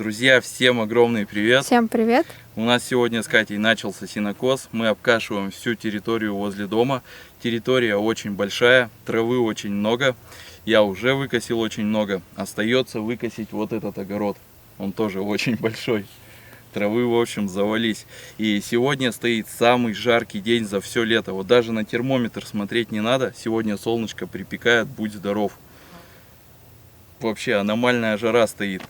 Друзья, всем огромный привет! Всем привет! У нас сегодня с Катей начался сенокос. Мы обкашиваем всю территорию возле дома. Территория очень большая, травы очень много. Я уже выкосил очень много. Остается выкосить вот этот огород. Он тоже очень большой. Травы, в общем, завались. И сегодня стоит самый жаркий день за все лето. Вот даже на термометр смотреть не надо. Сегодня солнышко припекает, будь здоров. Вообще аномальная жара стоит.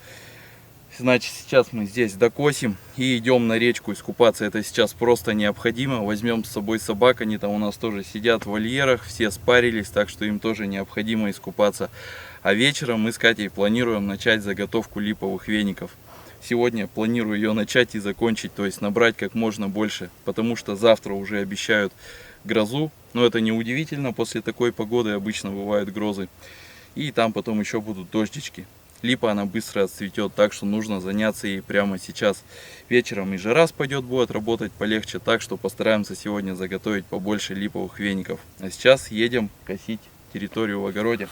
Значит, сейчас мы здесь докосим и идем на речку искупаться. Это сейчас просто необходимо. Возьмем с собой собак, они там у нас тоже сидят в вольерах, все спарились, так что им тоже необходимо искупаться. А вечером мы с Катей планируем начать заготовку липовых веников. Сегодня планирую ее начать и закончить, то есть набрать как можно больше, потому что завтра уже обещают грозу. Но это не удивительно, после такой погоды обычно бывают грозы. И там потом еще будут дождички. Липа она быстро отцветет, так что нужно заняться ей прямо сейчас. Вечером и жара спадет, будет работать полегче, так что постараемся сегодня заготовить побольше липовых веников. А сейчас едем косить территорию в огороде.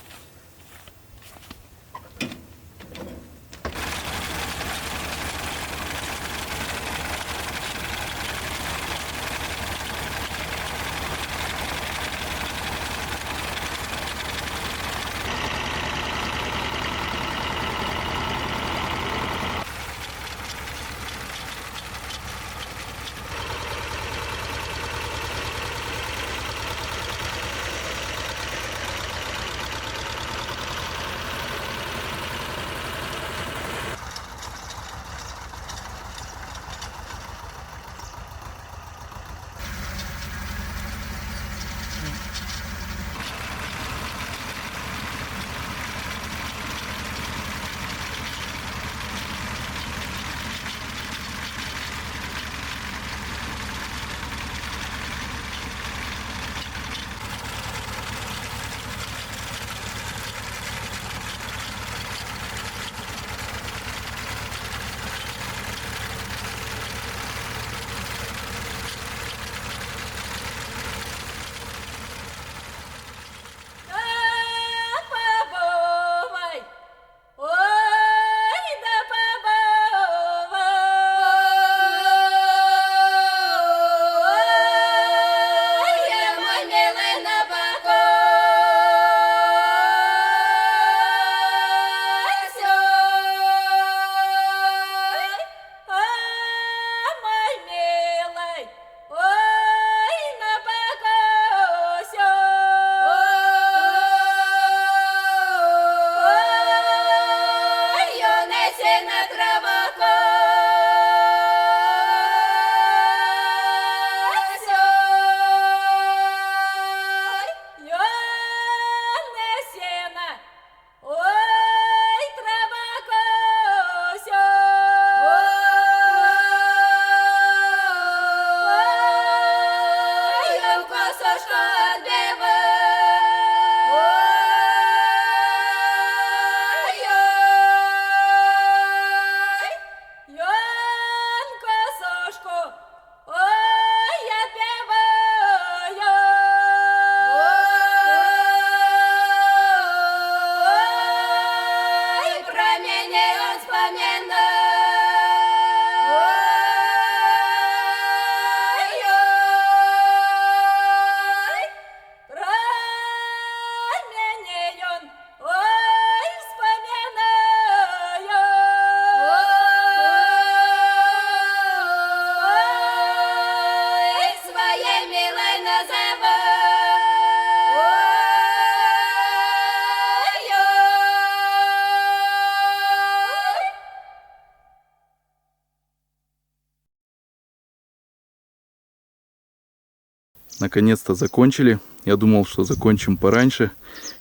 Наконец-то закончили. Я думал, что закончим пораньше.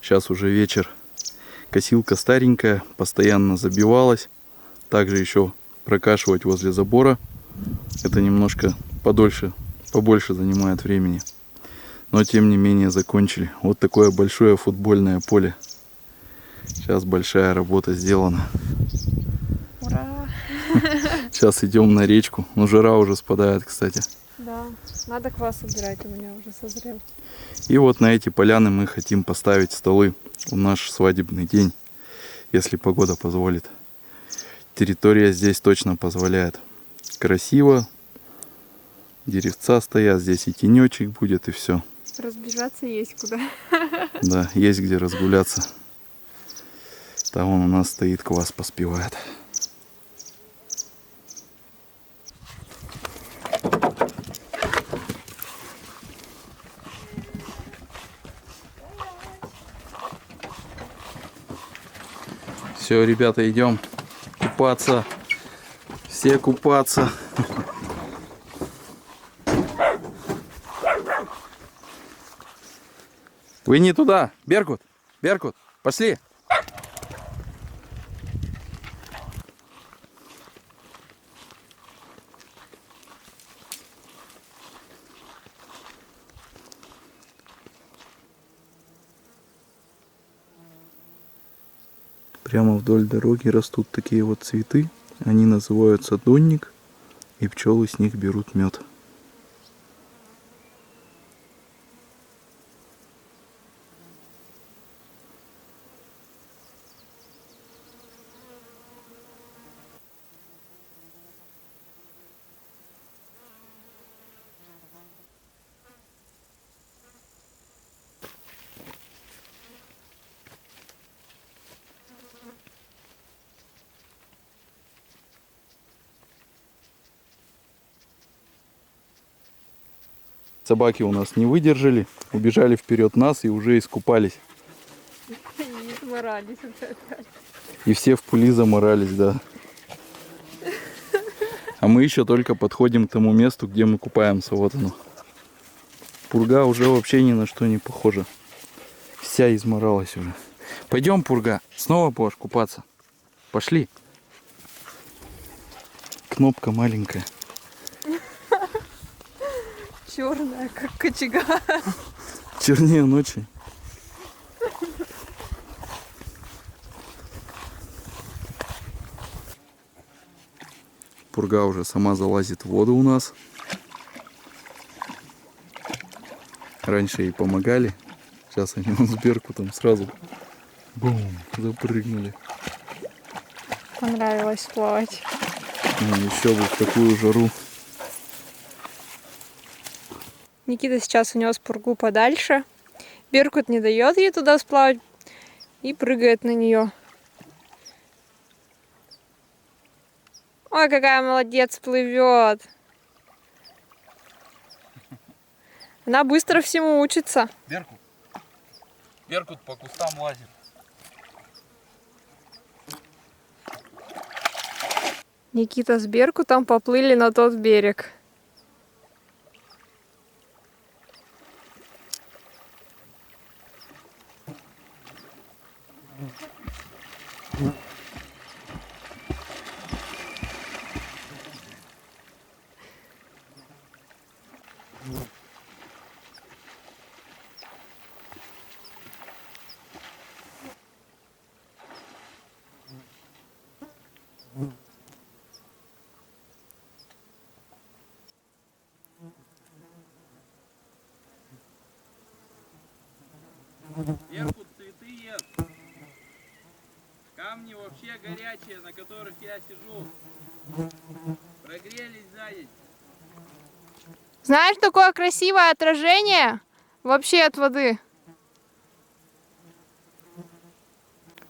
Сейчас уже вечер. Косилка старенькая, постоянно забивалась. Также еще прокашивать возле забора. Это немножко побольше занимает времени. Но тем не менее закончили. Вот такое большое футбольное поле. Сейчас большая работа сделана. Ура! Сейчас идем на речку. Ну, жара уже спадает, кстати. Да, надо квас убирать, у меня уже созрел. И вот на эти поляны мы хотим поставить столы в наш свадебный день, если погода позволит. Территория здесь точно позволяет. Красиво. Деревца стоят, здесь и тенечек будет, и все. Разбежаться есть куда. Да, есть где разгуляться. Там он у нас стоит, квас поспевает. Все, ребята, идем купаться. Все купаться. Вы не туда. Беркут, Беркут, пошли. Прямо вдоль дороги растут такие вот цветы. Они называются донник. И пчелы с них берут мед. Собаки у нас не выдержали, убежали вперед нас и уже искупались. Они изморались опять. И все в пыли заморались, да. А мы еще только подходим к тому месту, где мы купаемся. Вот оно. Пурга уже вообще ни на что не похожа. Вся изморалась уже. Пойдем, Пурга, снова будешь купаться. Пошли. Кнопка маленькая. Черная, как кочегар. Чернее ночи. Пурга уже сама залазит в воду у нас. Раньше ей помогали. Сейчас они с Беркутом сразу бум, запрыгнули. Понравилось плавать. Еще бы в такую жару. Никита сейчас унес Пургу подальше. Беркут не дает ей туда сплавать и прыгает на нее. Ой, какая молодец, плывет. Она быстро всему учится. Беркут. Беркут по кустам лазит. Никита с Беркутом поплыли на тот берег. Беркут цветы ест. Камни вообще горячие, на которых я сижу. Прогрелись за день. Знаешь, такое красивое отражение вообще от воды.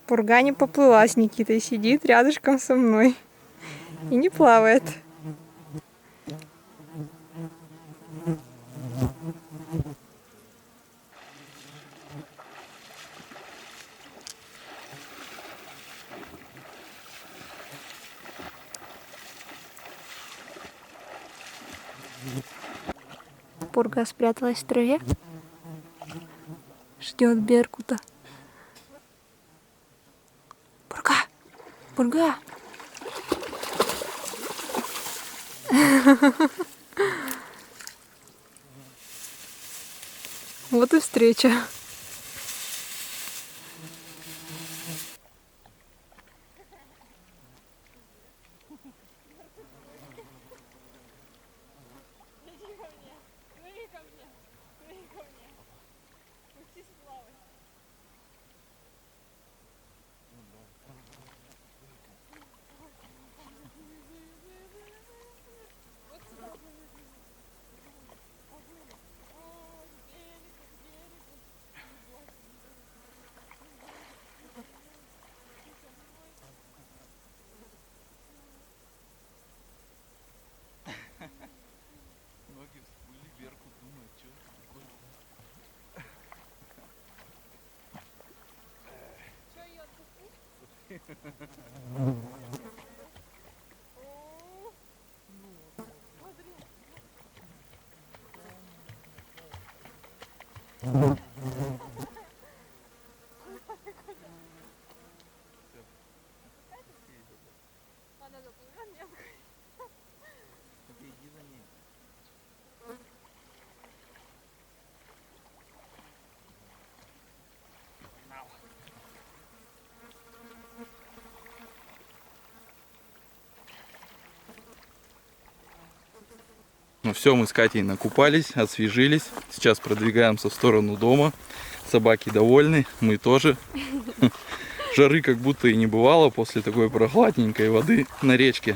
Пурга не поплыла с Никитой, сидит рядышком со мной и не плавает. Пурга спряталась в траве, ждет Беркута. Пурга! Пурга! Вот и встреча. Ну все, мы с Катей накупались, освежились. Сейчас продвигаемся в сторону дома. Собаки довольны, мы тоже. Жары как будто и не бывало после такой прохладненькой воды на речке.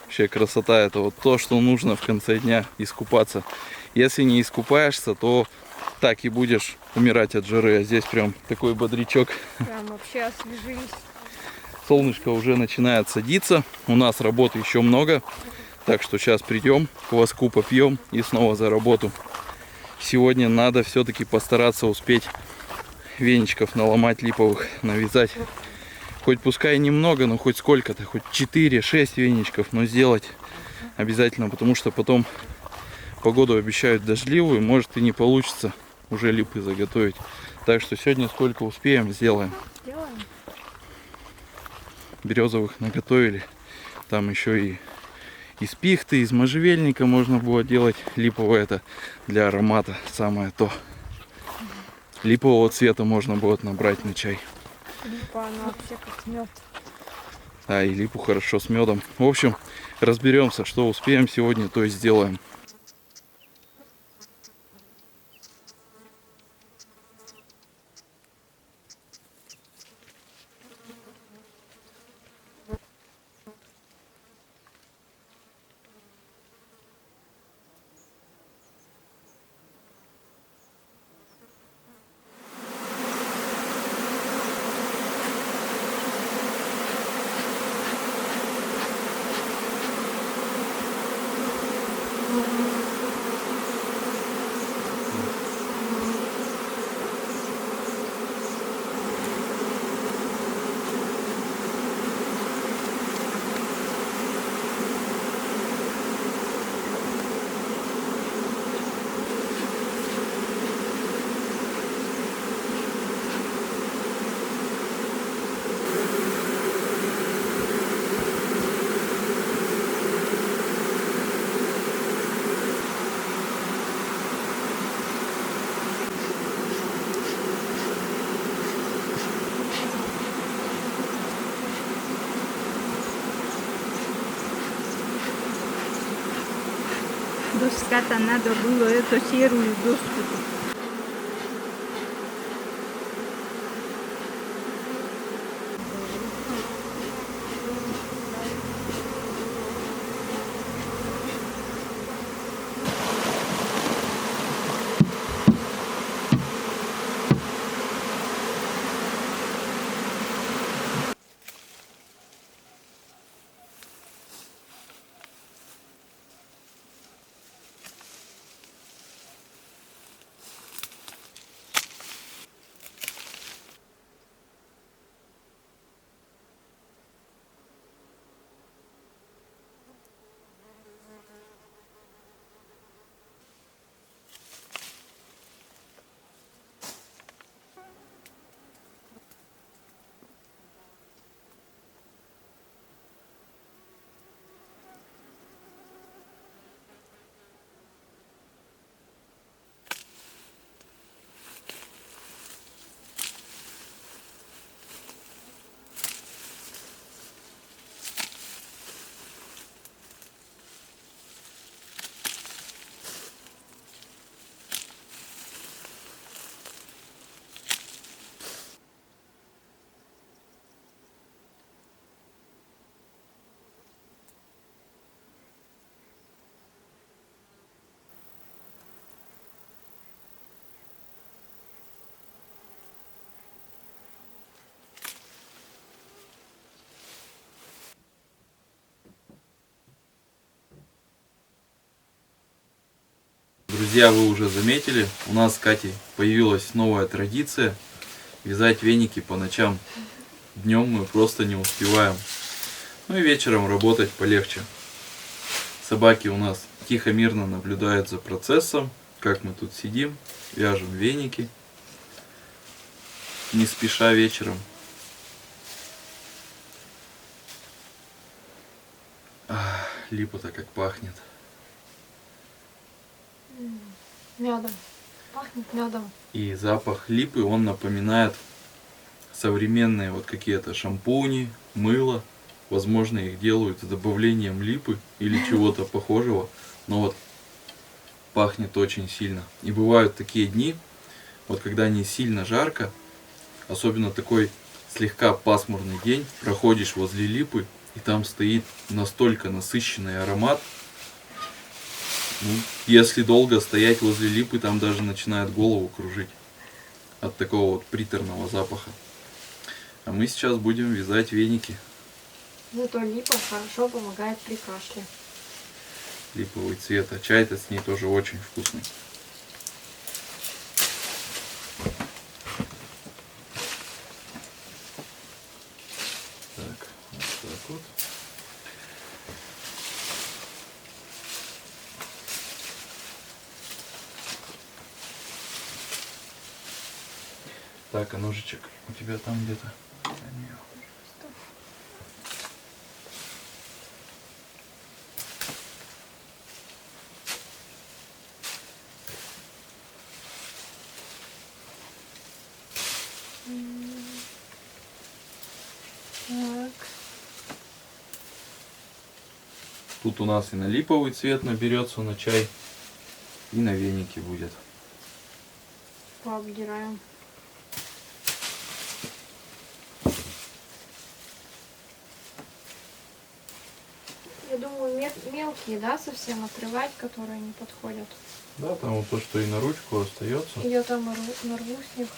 Вообще красота, это вот то, что нужно в конце дня искупаться. Если не искупаешься, то так и будешь умирать от жары. А здесь прям такой бодрячок. Прям вообще освежились. Солнышко уже начинает садиться. У нас работы еще много. Так что сейчас придем, кваску попьем и снова за работу. Сегодня надо все-таки постараться успеть веничков наломать липовых, навязать. Хоть пускай немного, но хоть сколько-то, хоть 4-6 веничков, но сделать обязательно, потому что потом погоду обещают дождливую, может и не получится уже липы заготовить. Так что сегодня сколько успеем, сделаем. Делаем. Березовых наготовили. Там еще и из пихты, из можжевельника можно было делать. Липовое это для аромата самое то. Липового цвета можно будет набрать на чай. Липа, она вообще как мед. А и липу хорошо с медом. В общем, разберемся, что успеем сегодня, то и сделаем. Доска-то надо было эту серую доску. Друзья, вы уже заметили, у нас с Катей появилась новая традиция вязать веники по ночам. Днем мы просто не успеваем. Ну и вечером работать полегче. Собаки у нас тихо, мирно наблюдают за процессом, как мы тут сидим, вяжем веники, не спеша вечером. Липа-то как пахнет. Медом. Пахнет медом. И запах липы, он напоминает современные вот какие-то шампуни, мыло. Возможно, их делают с добавлением липы или чего-то похожего. Но вот пахнет очень сильно. И бывают такие дни, вот когда не сильно жарко, особенно такой слегка пасмурный день, проходишь возле липы, и там стоит настолько насыщенный аромат. Ну, если долго стоять возле липы, там даже начинает голову кружить от такого вот приторного запаха. А мы сейчас будем вязать веники. Зато липа хорошо помогает при кашле. Липовый цвет, а чай-то с ней тоже очень вкусный. Так, вот так вот. Так, а ножичек у тебя там где-то? Так. Тут у нас и на липовый цвет наберется на чай, и на веники будет. Пообдираем. Я думаю, мелкие, да, совсем отрывать, которые не подходят. Да, там вот то, что и на ручку остается. Я там нарву с них.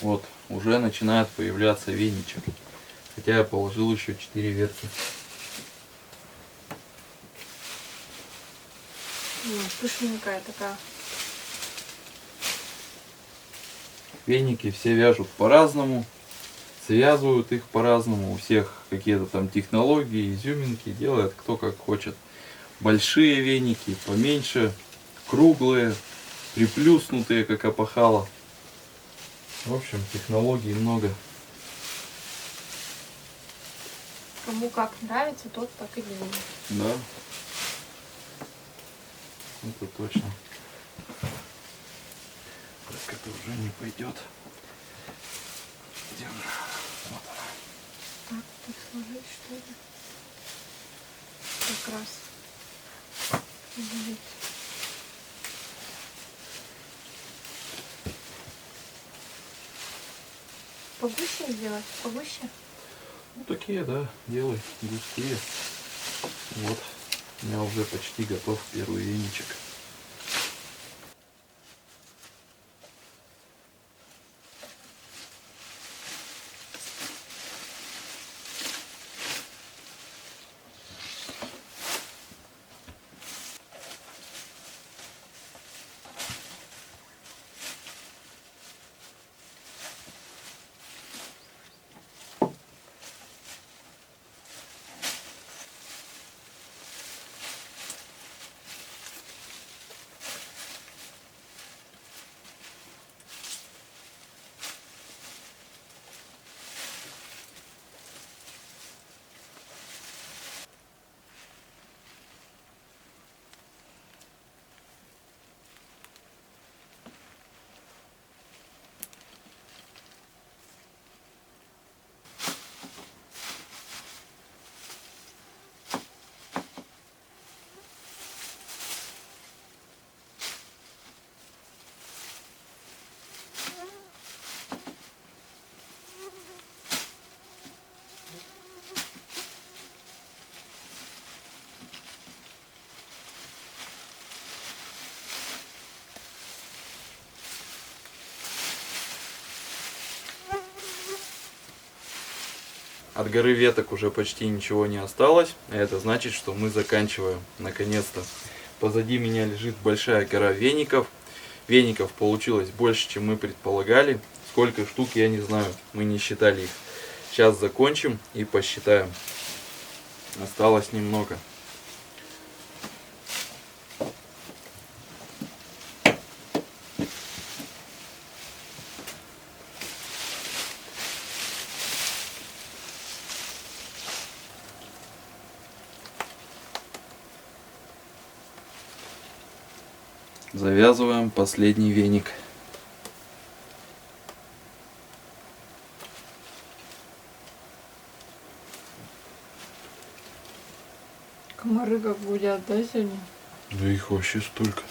Вот, уже начинает появляться веничек. Хотя я положил еще 4 ветки. Пышненькая такая. Веники все вяжут по-разному, связывают их по-разному. У всех какие-то там технологии, изюминки, делает кто как хочет. Большие веники, поменьше, круглые, приплюснутые, как опахало. В общем, технологий много. Кому как нравится, тот так и делает. Да. Это точно. Так, это уже не пойдет. Где она? Вот она. Так, так сложить, что ли? Как раз. Угу. Погуще сделать? Погуще? Ну такие, да, делай, густые. Вот, у меня уже почти готов первый веничек. От горы веток уже почти ничего не осталось, а это значит, что мы заканчиваем, наконец-то. Позади меня лежит большая гора веников. Веников получилось больше, чем мы предполагали. Сколько штук, я не знаю, мы не считали их. Сейчас закончим и посчитаем. Осталось немного. Завязываем последний веник. Комары как гудят, да, сегодня? Да их вообще столько.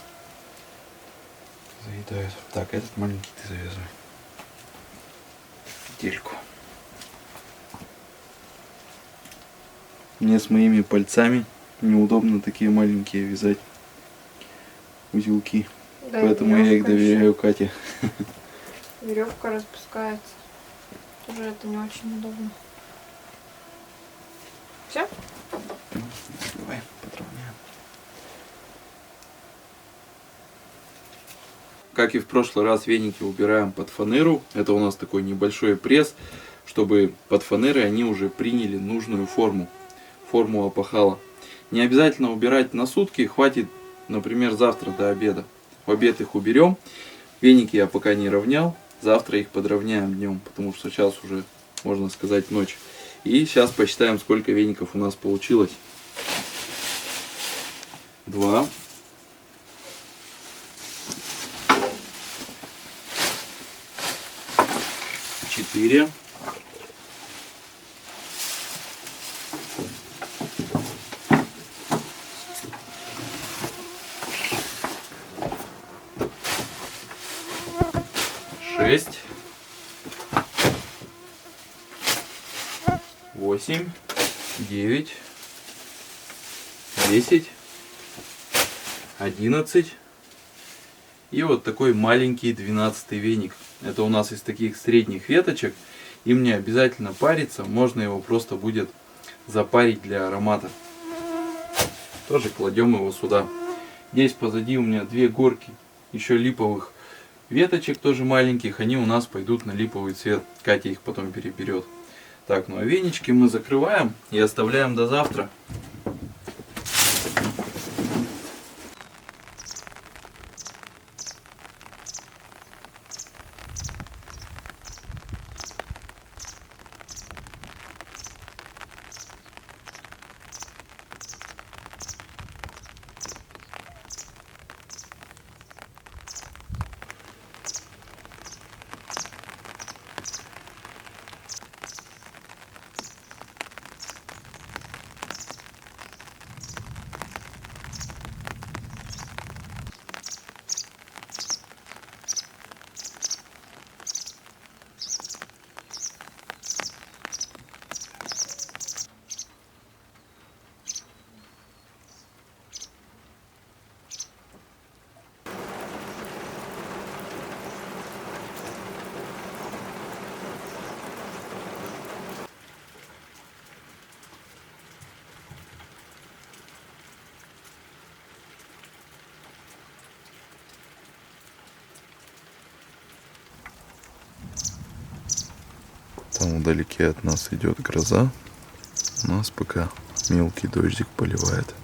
Заедают. Так, этот маленький ты завязывай. Петельку. Мне с моими пальцами неудобно такие маленькие вязать узелки. Да, Поэтому я их верёвка ещё. доверяю Кате. Веревка распускается. Тоже это не очень удобно. Все? Давай, подровняем. Как и в прошлый раз, веники убираем под фанеру. Это у нас такой небольшой пресс, чтобы под фанерой они уже приняли нужную форму. Форму опахала. Не обязательно убирать на сутки, хватит, например, завтра до обеда. В обед их уберем. Веники я пока не равнял. Завтра их подровняем днем, потому что сейчас уже, можно сказать, ночь. И сейчас посчитаем, сколько веников у нас получилось. 2. 4. 6. 8. 9. 10. 11. И вот такой маленький 12-й веник. Это у нас из таких средних веточек. Им не обязательно париться, можно его просто будет запарить для аромата. Тоже кладем его сюда. Здесь позади у меня 2 горки еще липовых веточек, тоже маленьких. Они у нас пойдут на липовый цвет. Катя их потом переберет. Так, ну а венички мы закрываем и оставляем до завтра. Там вдалеке от нас идет гроза. У нас пока мелкий дождик поливает.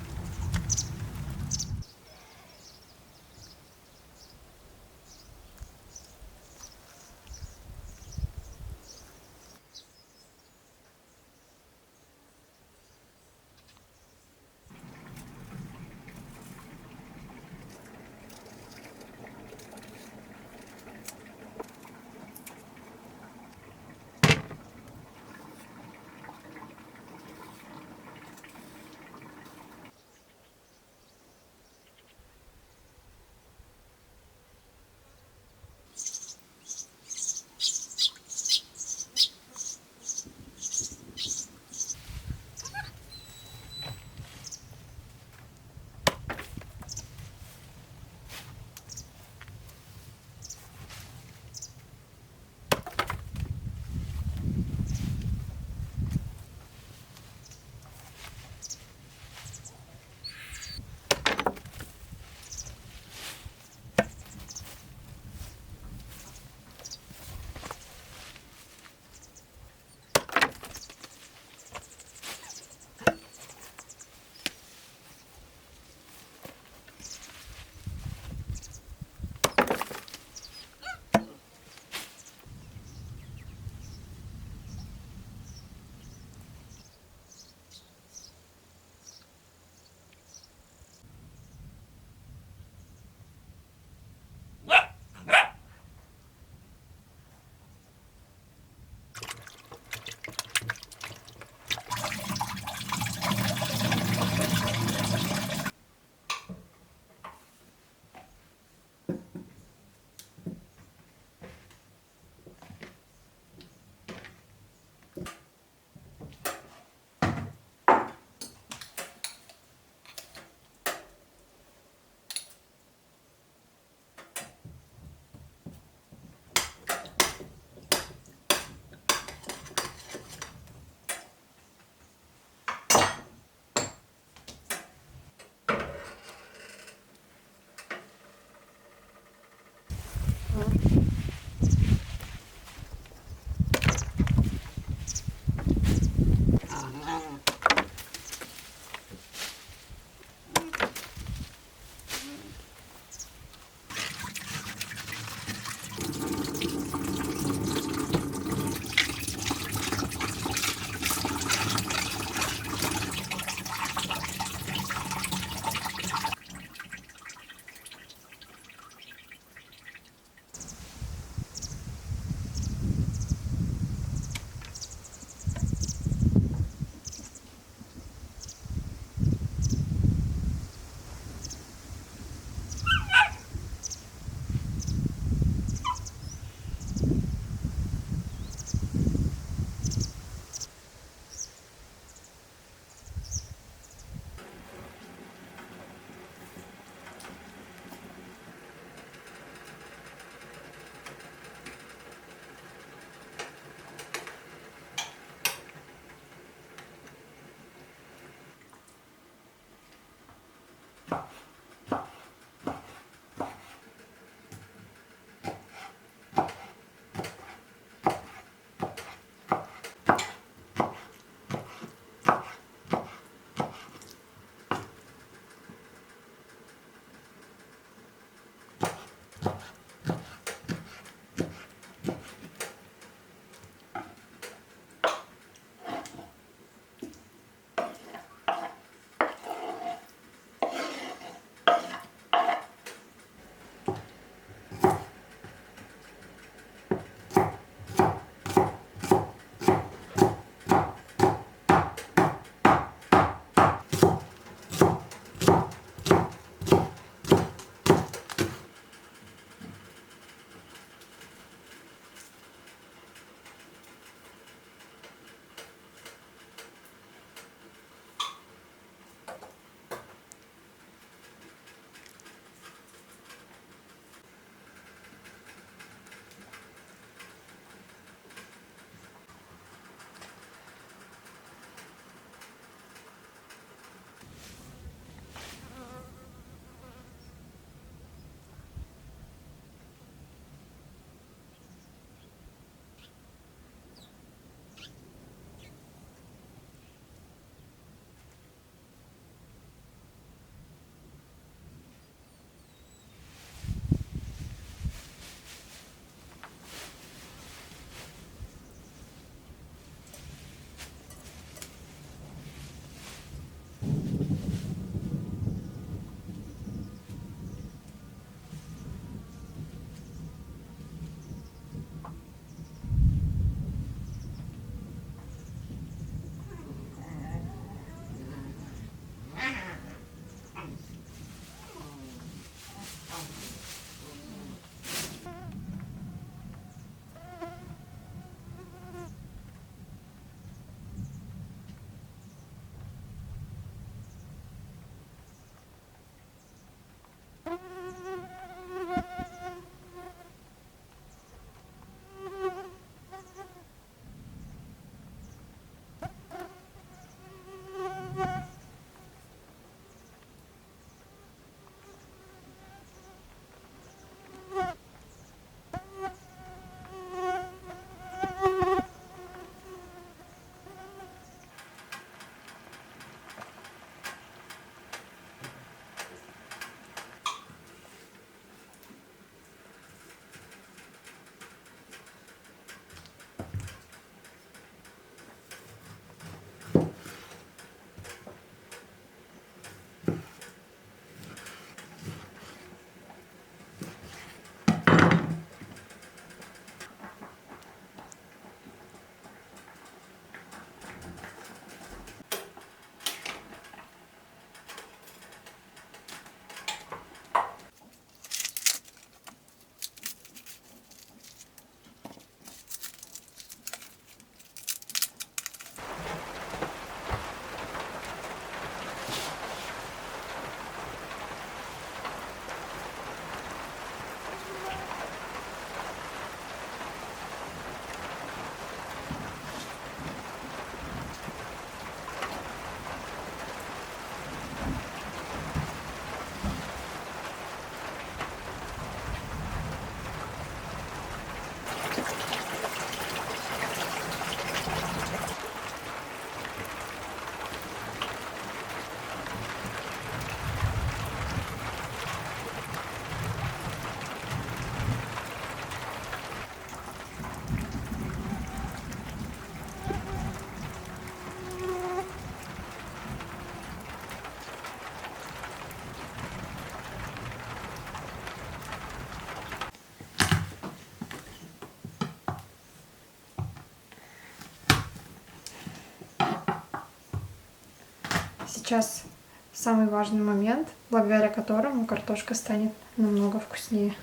Сейчас самый важный момент, благодаря которому картошка станет намного вкуснее.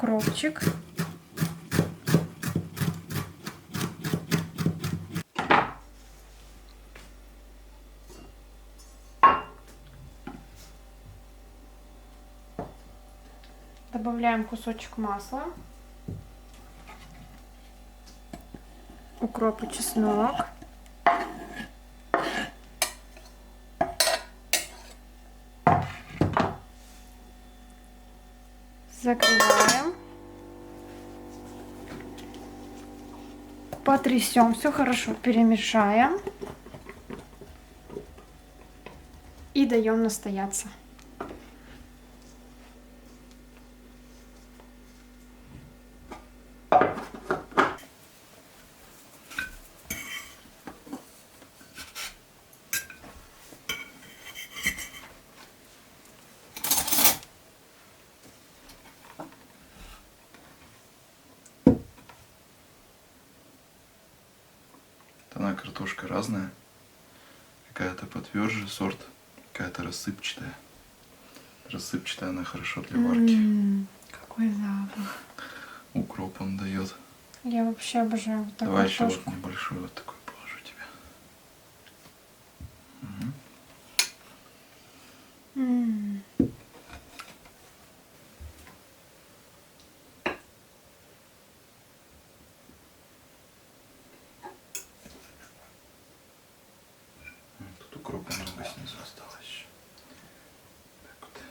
укропчик. Добавляем кусочек масла. Укроп и чеснок. Закрываем. Потрясем, все хорошо перемешаем. И даем настояться. Она картошка разная. Какая-то потверже сорт, какая-то рассыпчатая. Рассыпчатая она хорошо для варки. Какой запах. Укроп он дает. Я вообще обожаю вот такую Давай еще вот картошку. небольшой вот такой положу тебе. Мгм. Тут укропа много снизу осталось еще. Так вот.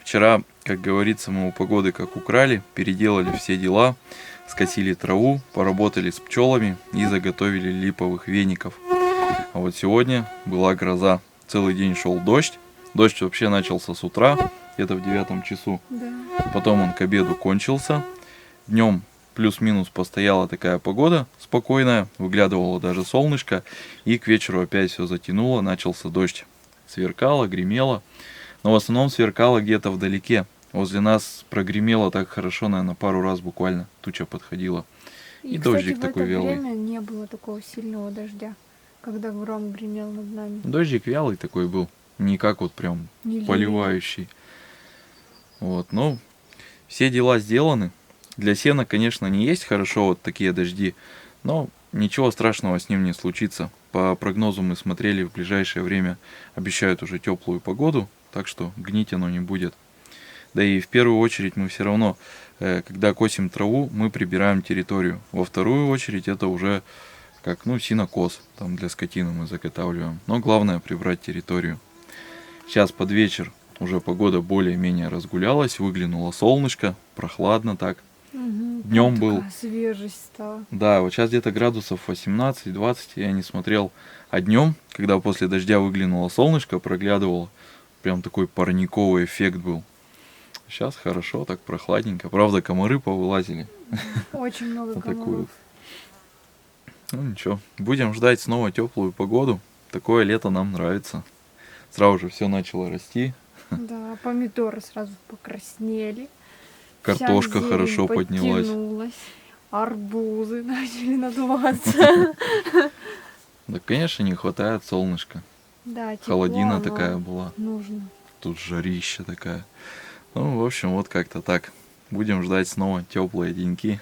Вчера, как говорится, мы у погоды как украли, переделали все дела, скосили траву, поработали с пчелами и заготовили липовых веников. А вот сегодня была гроза. Целый день шел дождь. Дождь вообще начался с утра, где-то в 9 часу. Да. Потом он к обеду кончился. Днем плюс-минус постояла такая погода спокойная, выглядывало даже солнышко. И к вечеру опять все затянуло, начался дождь. Сверкало, гремело. Но в основном сверкало где-то вдалеке. Возле нас прогремело так хорошо, наверное, пару раз буквально. Туча подходила. И кстати, дождик в такой это вялый. время не было такого сильного дождя, когда гром гремел над нами. Дождик вялый такой был. Не как вот прям Не ливень. поливающий. Вот, ну, все дела сделаны. Для сена, конечно, не есть хорошо вот такие дожди, но ничего страшного с ним не случится. По прогнозу мы смотрели, в ближайшее время обещают уже теплую погоду, так что гнить оно не будет. Да и в первую очередь мы все равно, когда косим траву, мы прибираем территорию. Во вторую очередь это уже как, ну, сенокос, там для скотины мы заготавливаем. Но главное прибрать территорию. Сейчас под вечер уже погода более-менее разгулялась, выглянуло солнышко, прохладно так. Днем был. Такая свежесть стала. Да, вот сейчас где-то градусов 18-20, я не смотрел. А днем, когда после дождя выглянуло солнышко, проглядывало, прям такой парниковый эффект был. Сейчас хорошо, так прохладненько. Правда, комары повылазили. Очень много Вот такую комаров. вот. Ну ничего, будем ждать снова теплую погоду. Такое лето нам нравится. Сразу же все начало расти. Да, помидоры сразу покраснели. Картошка Вся зелень хорошо поднялась. подтянулась, арбузы начали надуваться. Да, конечно, не хватает солнышка. Да, тепло, Холодина оно такая была. нужно. Тут жарища такая. Ну, в общем, вот как-то так. Будем ждать снова теплые деньки.